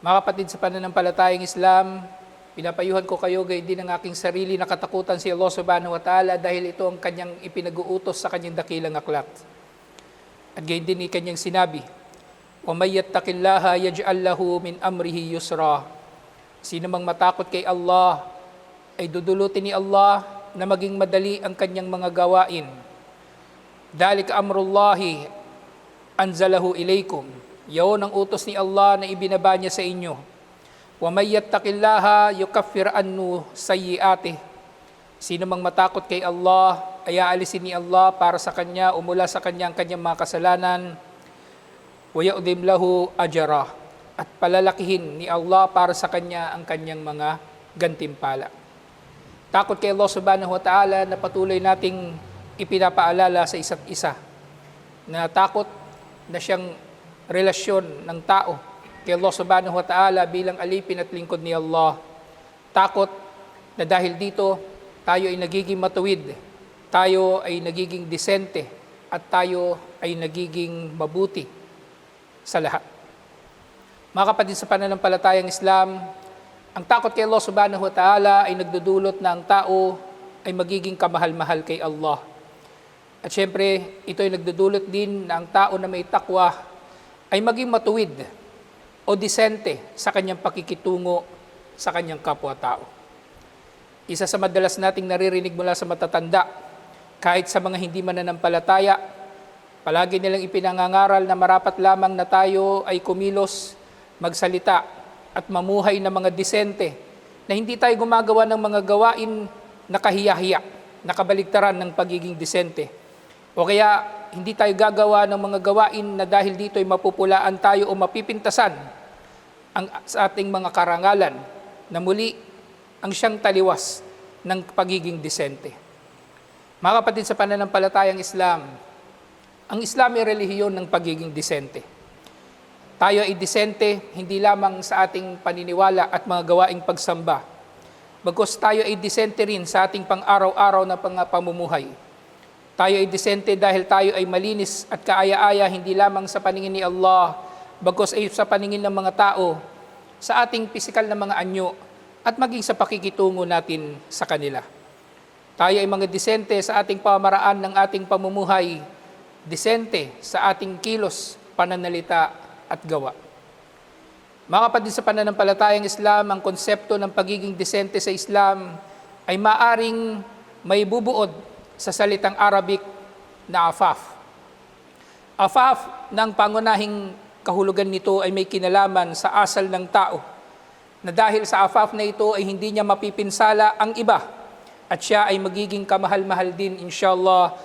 Mga kapatid sa pananampalatayang Islam, pinapayuhan ko kayo gayon din ang aking sarili na katakutan si Allah subhanahu wa ta'ala dahil ito ang kanyang ipinag-uutos sa kanyang dakilang aklat. At gayon din kanyang sinabi, وَمَنْ يَتَّقِ اللَّهَ يَجْعَلْ لَهُ مِنْ أَمْرِهِ يُسْرًا. Sino mang matakot kay Allah, ay dudulutin ni Allah na maging madali ang kanyang mga gawain. ذَلِكَ أَمْرُ اللَّهِ أَنْزَلَهُ إِلَيْكُمْ. Yun ang utos ni Allah na ibinaba niya sa inyo. وَمَنْ يَتَّقِ اللَّهَ يُكَفِّرْ عَنْهُ سَيِّئَاتِهِ. Sino mang matakot kay Allah, ay aalisin ni Allah para sa kanya o mula sa kanya ang kanyang mga kasalanan. وَيَؤْذِمْ لَهُ أَجْرًا. At palalakihin ni Allah para sa kanya ang kanyang mga gantimpala. Takot kay Allah subhanahu wa ta'ala na patuloy nating ipinapaalala sa isa't isa. Na takot na siyang relasyon ng tao kay Allah subhanahu wa ta'ala bilang alipin at lingkod ni Allah. Takot na dahil dito tayo ay nagiging matuwid, tayo ay nagiging disente, at tayo ay nagiging mabuti sa lahat. Mga kapatid sa pananampalatayang Islam, ang takot kay Allah subhanahu wa ta'ala ay nagdudulot na ang tao ay magiging kamahal-mahal kay Allah. At syempre, ito ay nagdudulot din na ang tao na may takwa ay maging matuwid o disente sa kanyang pakikitungo sa kanyang kapwa-tao. Isa sa madalas nating naririnig mula sa matatanda, kahit sa mga hindi mananampalataya, palagi nilang ipinangangaral na marapat lamang na tayo ay kumilos, magsalita at mamuhay na mga disente, na hindi tayo gumagawa ng mga gawain na kahiya-hiya, na kabaligtaran ng pagiging disente. O kaya hindi tayo gagawa ng mga gawain na dahil dito ay mapupulaan tayo o mapipintasan sa ating mga karangalan na muli ang siyang taliwas ng pagiging disente. Mga kapatid sa pananampalatayang Islam, ang Islam ay relihiyon ng pagiging disente. Tayo ay disente hindi lamang sa ating paniniwala at mga gawaing pagsamba, bagkus tayo ay disente rin sa ating pang-araw-araw na pamumuhay. Tayo ay disente dahil tayo ay malinis at kaaya-aya hindi lamang sa paningin ni Allah, bagkus ay sa paningin ng mga tao, sa ating pisikal na mga anyo, at maging sa pakikitungo natin sa kanila. Tayo ay mga disente sa ating pamamaraan ng ating pamumuhay, disente sa ating kilos, pananalita at gawa. Mga kapatid sa pananampalatayang Islam, ang konsepto ng pagiging disente sa Islam ay maaring may bubuod sa salitang Arabic na afaf. Afaf ng pangunahing kahulugan nito ay may kinalaman sa asal ng tao, na dahil sa afaf na ito ay hindi niya mapipinsala ang iba at siya ay magiging kamahal-mahal din inshallah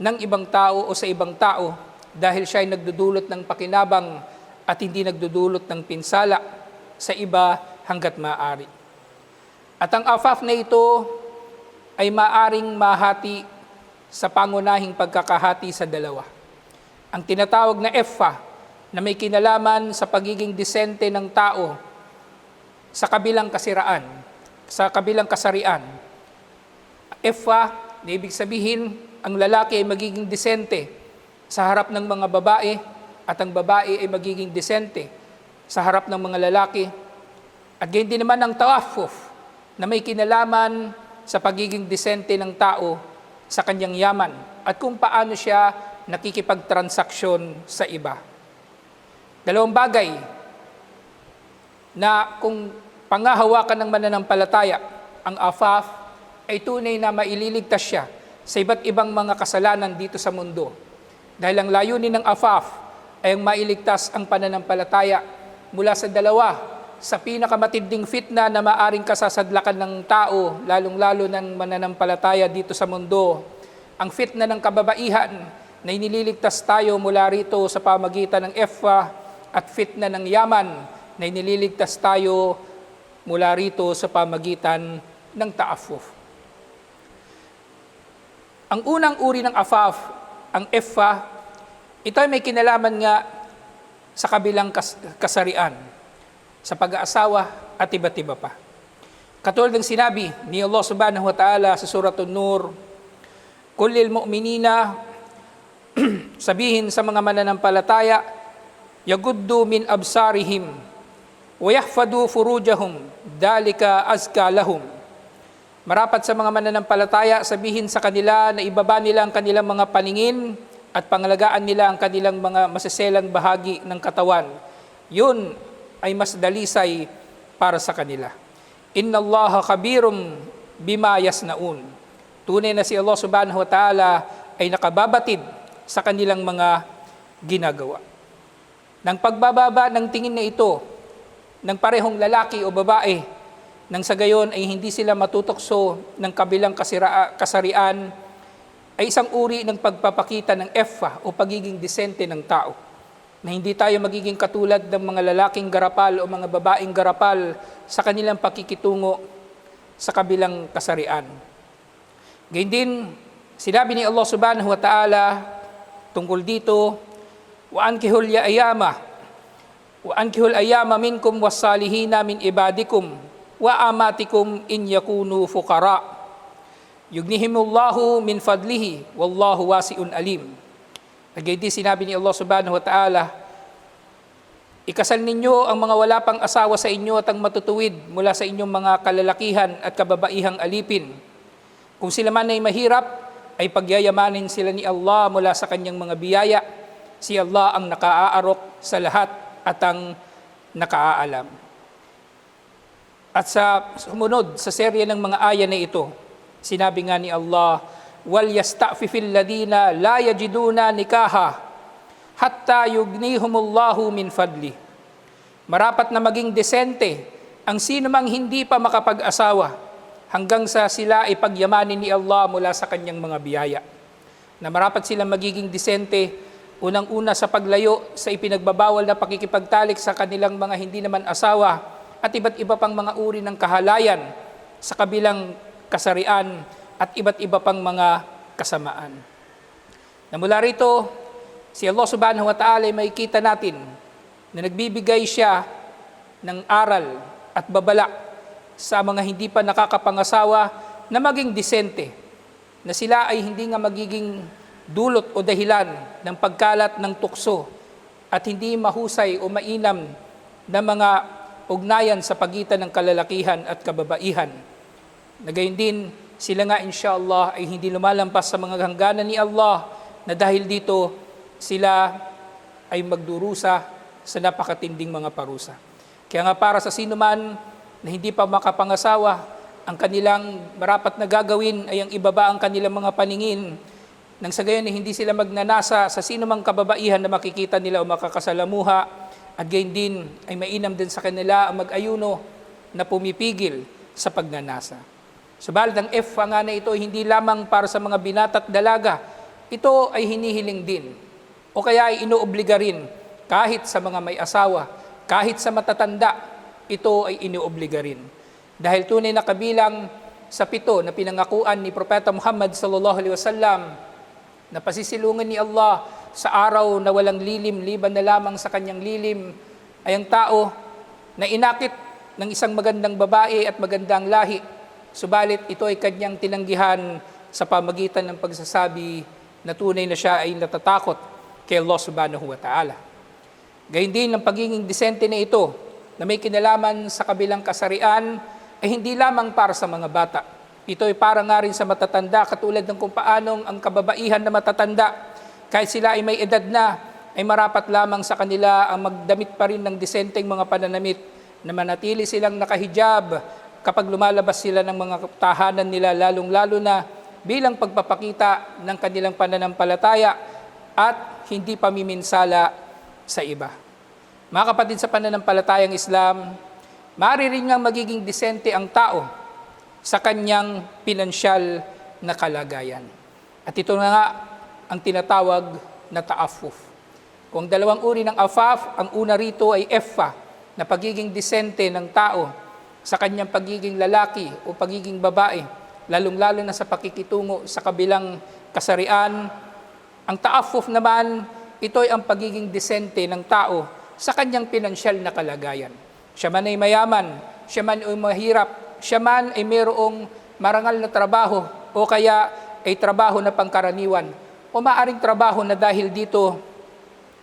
ng ibang tao o sa ibang tao dahil siya ay nagdudulot ng pakinabang at hindi nagdudulot ng pinsala sa iba hanggat maaari. At ang afaf na ito ay maaring mahati sa pangunahing pagkakahati sa dalawa. Ang tinatawag na effa na may kinalaman sa pagiging disente ng tao sa kabilang kasiraan, sa kabilang kasarian. Effa, na ibig sabihin, ang lalaki ay magiging disente sa harap ng mga babae at ang babae ay magiging disente sa harap ng mga lalaki. At gayon din naman ang tawafuf na may kinalaman sa pagiging disente ng tao sa kanyang yaman at kung paano siya nakikipagtransaksyon sa iba. Dalawang bagay na kung pangahawakan ng mananampalataya, ang afaf ay tunay na maililigtas siya sa iba't ibang mga kasalanan dito sa mundo. Dahil ang layunin ng afaf ay ang mailigtas ang pananampalataya mula sa dalawa, sa pinakamatinding fitna na maaring kasasadlakan ng tao, lalong-lalo ng mananampalataya dito sa mundo, ang fitna ng kababaihan na inililigtas tayo mula rito sa pamagitan ng effa at fitna ng yaman na inililigtas tayo mula rito sa pamagitan ng ta'afuf. Ang unang uri ng afaf, ang effa, ito ay may kinalaman nga sa kabilang kasarian, sa pag-aasawa at iba't iba pa. Katulad ng sinabi ni Allah subhanahu wa ta'ala sa Surah An-Nur, Kullil mu'minina, sabihin sa mga mananampalataya, yaguddu min absarihim, وَيَحْفَدُوا فُرُوجَهُمْ ذَلِكَ أَزْكَى لَهُمْ. Marapat sa mga mananampalataya, sabihin sa kanila na ibaba nila ang kanilang mga paningin at pangalagaan nila ang kanilang mga maseselang bahagi ng katawan. Yun ay mas dalisay para sa kanila. Inna Allaha khabirum bima yasnaun. Tunay na si Allah subhanahu wa ta'ala ay nakababatid sa kanilang mga ginagawa. Nang pagbababa ng tingin na ito ng parehong lalaki o babae, nang sa gayon ay hindi sila matutokso ng kabilang kasarian, ay isang uri ng pagpapakita ng effa o pagiging disente ng tao. Na hindi tayo magiging katulad ng mga lalaking garapal o mga babaeng garapal sa kanilang pakikitungo sa kabilang kasarian. Gayun din, sinabi ni Allah subhanahu wa ta'ala tungkol dito, wa ankihul ayama minkum wassalihina min ibadikum wa amatikum in yakunu fuqara yughnihimullahu min fadlihi wallahu wasi'un alim. Gayun din sinabi ni Allah subhanahu wa ta'ala, ikasal ninyo ang mga wala pang asawa sa inyo at ang matutuwid mula sa inyong mga kalalakihan at kababaihang alipin. Kung sila man ay mahirap, ay pagyayamanin sila ni Allah mula sa kanyang mga biyaya. Si Allah ang nakaaarok sa lahat at ang nakaaalam. At sa sumunod sa serye ng mga aya na ito, sinabi nga ni Allah, wal yasta'fifil ladina la yajiduna nikaha hatta yughnihumullahu min fadli. Marapat na maging desente ang sino mang hindi pa makapag-asawa hanggang sa sila ay pagyamanin ni Allah mula sa kanyang mga biyaya. Na marapat silang magiging desente, unang-una sa paglayo sa ipinagbabawal na pakikipagtalik sa kanilang mga hindi naman asawa at iba't iba pang mga uri ng kahalayan sa kabilang kasarian at iba't iba pang mga kasamaan. Na mula rito, si Allah subhanahu wa ta'ala ay makikita natin na nagbibigay siya ng aral at babala sa mga hindi pa nakakapangasawa na maging disente, na sila ay hindi nga magiging dulot o dahilan ng pagkalat ng tukso at hindi mahusay o mainam na mga ugnayan sa pagitan ng kalalakihan at kababaihan. Na gayon din, sila nga insyaAllah ay hindi lumalampas sa mga hangganan ni Allah na dahil dito sila ay magdurusa sa napakatinding mga parusa. Kaya nga para sa sino man na hindi pa makapangasawa, ang kanilang marapat na gagawin ay ang ibaba ang kanilang mga paningin nang sa gayon hindi sila magnanasa sa sino mang kababaihan na makikita nila o makakasalamuha, at gayon din ay mainam din sa kanila ang mag-ayuno na pumipigil sa pagnanasa. Subalit ang nga na ito hindi lamang para sa mga binata at dalaga, ito ay hinihiling din o kaya ay inuobliga rin kahit sa mga may asawa, kahit sa matatanda, ito ay inuobliga rin. Dahil tunay na kabilang sa 7 na pinangakuan ni Propeta Muhammad sallallahu alaihi wasallam na pasisilungan ni Allah sa araw na walang lilim, liban na lamang sa kanyang lilim, ay ang tao na inakit ng isang magandang babae at magandang lahi. Subalit ito ay kanyang tinanggihan sa pamagitan ng pagsasabi na tunay na siya ay natatakot kay Allah subhanahu wa ta'ala. Gayun din ang pagiging disente na ito na may kinalaman sa kabilang kasarian ay hindi lamang para sa mga bata. Ito ay para nga rin sa matatanda, katulad ng kung paanong ang kababaihan na matatanda, kahit sila ay may edad na, ay marapat lamang sa kanila ang magdamit pa rin ng disenteng mga pananamit, na manatili silang nakahijab kapag lumalabas sila ng mga tahanan nila, lalong-lalo na bilang pagpapakita ng kanilang pananampalataya at hindi pamiminsala sa iba. Mga kapatid, sa pananampalatayang Islam, maaari rin nga magiging disente ang tao sa kanyang pinansyal na kalagayan. At ito na nga ang tinatawag na ta'affuf. Kung dalawang uri ng afaf, ang una rito ay effa, na pagiging disente ng tao sa kanyang pagiging lalaki o pagiging babae, lalong-lalo na sa pakikitungo sa kabilang kasarian. Ang ta'affuf naman, ito ay ang pagiging disente ng tao sa kanyang pinansyal na kalagayan. Siya man ay mayaman, siya man ay mahirap, siya man ay mayroong marangal na trabaho o kaya ay trabaho na pangkaraniwan, o maaring trabaho na dahil dito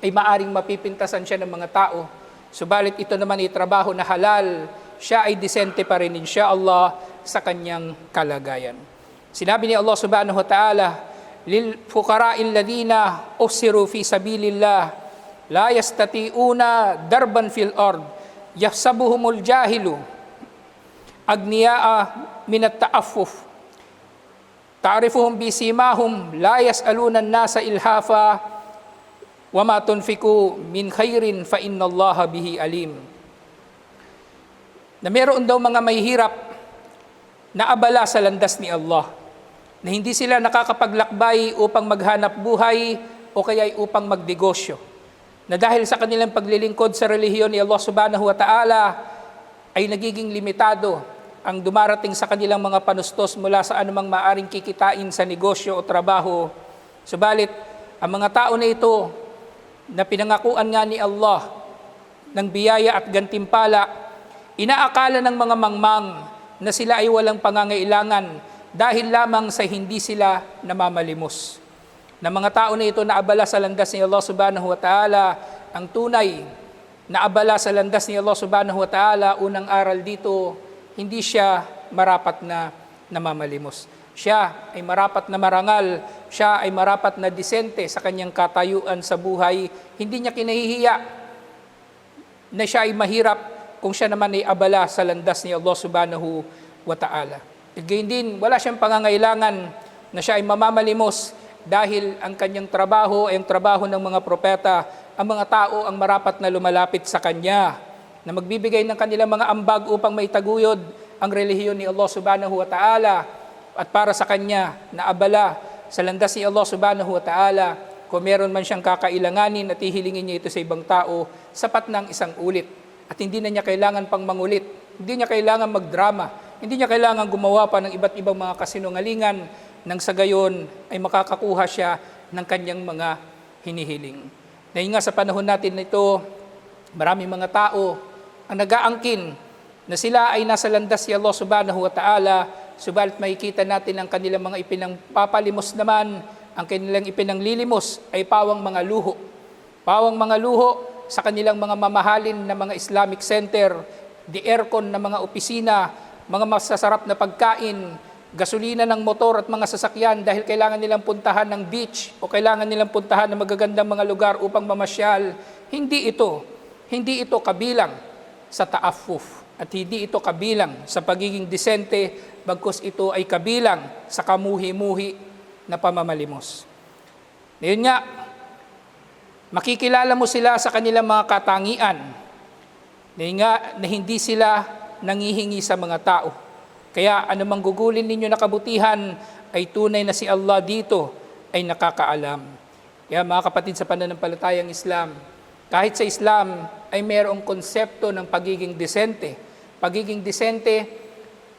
ay maaring mapipintasan siya ng mga tao, Subalit ito naman ay trabaho na halal, siya ay disente pa rin insyaallah sa kanyang kalagayan. Sinabi ni Allah subhanahu wa ta'ala, lil fuqara'il ladina usiru fi sabilillah la yastati'una darban fil ard yahsabuhumul jahilu agniya'a min at-ta'affuf ta'rifuhum bisimahum la yas'aluna an-nasa ilhafa wa ma tunfiqu min khairin fa innallaha bihi alim. Na meron daw mga mahihirap na abala sa landas ni Allah, na hindi sila nakakapaglakbay upang maghanap buhay o kaya upang magnegosyo, na dahil sa kanilang paglilingkod sa relihiyon ni Allah subhanahu wa ta'ala ay nagiging limitado ang dumarating sa kanilang mga panustos mula sa anumang maaring kikitain sa negosyo o trabaho. Subalit, ang mga tao na ito na pinangakuan nga ni Allah ng biyaya at gantimpala, inaakala ng mga mangmang na sila ay walang pangangailangan dahil lamang sa hindi sila namamalimos. Na mga tao na ito na abala sa landas ni Allah subhanahu wa ta'ala, ang tunay na abala sa landas ni Allah subhanahu wa ta'ala, unang aral dito, hindi siya marapat na namamalimos. Siya ay marapat na marangal, siya ay marapat na disente sa kanyang katayuan sa buhay. Hindi niya kinahihiya na siya ay mahirap kung siya naman ay abala sa landas ni Allah subhanahu wa ta'ala. At gayon din, wala siyang pangangailangan na siya ay mamamalimos dahil ang kanyang trabaho ay ang trabaho ng mga propeta, ang mga tao ang marapat na lumalapit sa kanya, na magbibigay ng kanilang mga ambag upang maitaguyod ang relihiyon ni Allah subhanahu wa ta'ala, at para sa kanya na abala sa landas ni Allah subhanahu wa ta'ala, kung meron man siyang kakailanganin at ihilingin niya ito sa ibang tao, sapat ng isang ulit. At hindi na niya kailangan pang mangulit, hindi niya kailangan magdrama, hindi niya kailangan gumawa pa ng iba't ibang mga kasinungalingan, nang sa gayon ay makakakuha siya ng kanyang mga hinihiling. Dahil nga sa panahon natin nito, maraming mga tao ang nag-aangkin na sila ay nasa landas ni Allah subhanahu wa ta'ala, subalit makikita natin ang kanilang mga ipinangpapalimos naman, ang kanilang ipinanglilimos ay pawang mga luho. Pawang mga luho sa kanilang mga mamahalin na mga Islamic center, the aircon na mga opisina, mga masasarap na pagkain, gasolina ng motor at mga sasakyan dahil kailangan nilang puntahan ng beach o kailangan nilang puntahan ng magagandang mga lugar upang mamasyal. Hindi ito kabilang sa ta'affuf at hindi ito kabilang sa pagiging disente, bagkus ito ay kabilang sa kamuhi-muhi na pamamalimos. Ngayon nga, makikilala mo sila sa kanilang mga katangian, na hindi sila nangihingi sa mga tao. Kaya anumang gugulin ninyo na kabutihan ay tunay na si Allah dito ay nakakaalam. Kaya mga kapatid sa pananampalatayang Islam, kahit sa Islam ay mayroong konsepto ng pagiging disente. Pagiging disente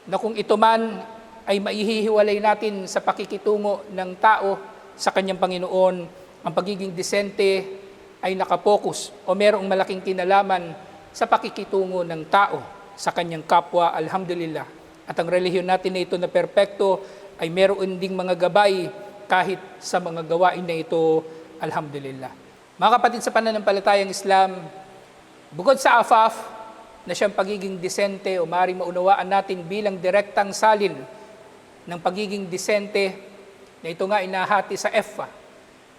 na kung ito man ay maihihiwalay natin sa pakikitungo ng tao sa kanyang Panginoon, ang pagiging disente ay nakapokus o mayroong malaking kinalaman sa pakikitungo ng tao sa kanyang kapwa, alhamdulillah. At ang relihiyon natin na ito na perpekto ay meron ding mga gabay kahit sa mga gawain na ito, alhamdulillah. Mga kapatid sa pananampalatayang Islam, bukod sa afaf na siyang pagiging disente o maaaring maunawaan natin bilang direktang salin ng pagiging disente, na ito nga inahati sa efa,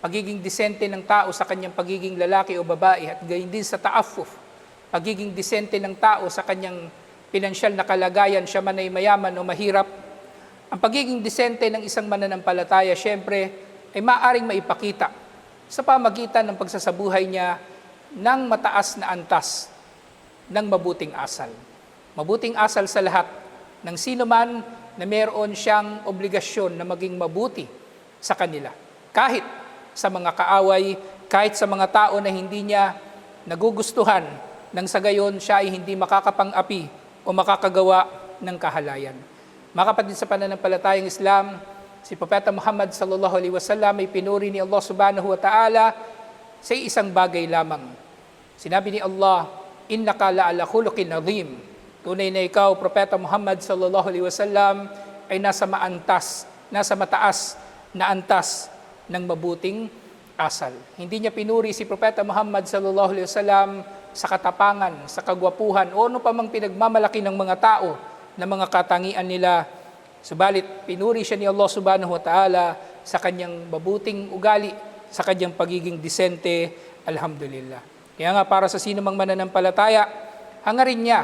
pagiging disente ng tao sa kanyang pagiging lalaki o babae, at gayon din sa ta'affuf, pagiging disente ng tao sa kanyang pinansyal na kalagayan, siya man ay mayaman o mahirap. Ang pagiging disente ng isang mananampalataya, syempre, ay maaaring maipakita sa pamagitan ng pagsasabuhay niya ng mataas na antas ng mabuting asal. Mabuting asal sa lahat ng sino man na meron siyang obligasyon na maging mabuti sa kanila. Kahit sa mga kaaway, kahit sa mga tao na hindi niya nagugustuhan, nang sa gayon siya ay hindi makakapang-api o makakagawa ng kahalayan. Mga kapatid sa pananampalatayang Islam, si Propeta Muhammad sallallahu alaihi wasallam ay pinuri ni Allah subhanahu wa ta'ala sa isang bagay lamang. Sinabi ni Allah, "Innaka la'ala khuluqin azim." Tunay na ikaw, Propeta Muhammad sallallahu alaihi wasallam, ay nasa mataas na antas ng mabuting asal. Hindi niya pinuri si Propeta Muhammad sallallahu alaihi wasallam sa katapangan, sa kagwapuhan, o ano pa mang pinagmamalaki ng mga tao na mga katangian nila. Subalit, pinuri siya ni Allah subhanahu wa ta'ala sa kanyang mabuting ugali, sa kanyang pagiging disente, alhamdulillah. Kaya nga para sa sino mang mananampalataya, hangarin niya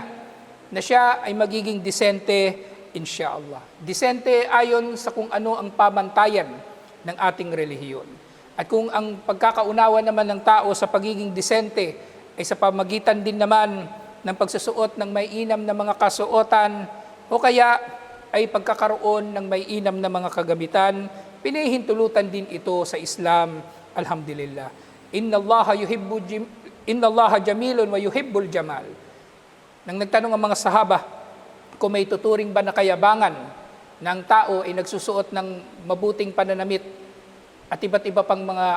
na siya ay magiging disente, insyaAllah. Disente ayon sa kung ano ang pamantayan ng ating relihiyon. At kung ang pagkakaunawa naman ng tao sa pagiging disente ay sa pamagitan din naman ng pagsusuot ng may inam na mga kasuotan o kaya ay pagkakaroon ng may inam na mga kagamitan, pinahintulutan din ito sa Islam, alhamdulillah. Inna Allaha jamilun wa yuhibbul jamal. Nang nagtanong ang mga sahaba kung may tuturing ba na kayabangan ng tao ay nagsusuot ng mabuting pananamit at iba't iba pang mga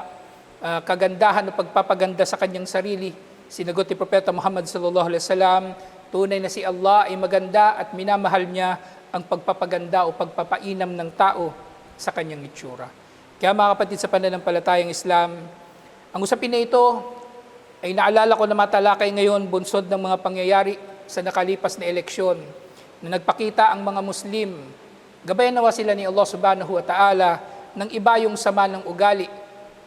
kagandahan o pagpapaganda sa kanyang sarili, sinagot ni Propeta Muhammad sallallahu alaihi wasallam, tunay na si Allah ay maganda at minamahal niya ang pagpapaganda o pagpapainam ng tao sa kanyang itsura. Kaya mga kapatid sa pananampalatayang Islam, ang usapin na ito ay naalala ko na matalakay ngayon bunsod ng mga pangyayari sa nakalipas na eleksyon na nagpakita ang mga Muslim, gabayan nawa sila ni Allah subhanahu wa ta'ala ng iba yung sama ng ugali,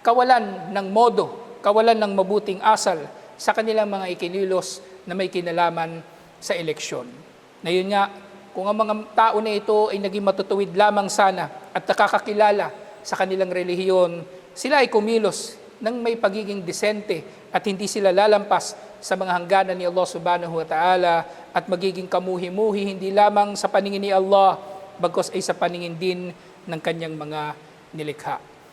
kawalan ng modo, kawalan ng mabuting asal sa kanilang mga ikinilos na may kinalaman sa eleksyon. Na yun nga, kung ang mga tao na ito ay naging matutuwid lamang sana at nakakakilala sa kanilang relihiyon, sila ay kumilos ng may pagiging disente at hindi sila lalampas sa mga hangganan ni Allah subhanahu wa ta'ala at magiging kamuhi-muhi hindi lamang sa paningin ni Allah, bagkus ay sa paningin din ng kanyang mga nilikha.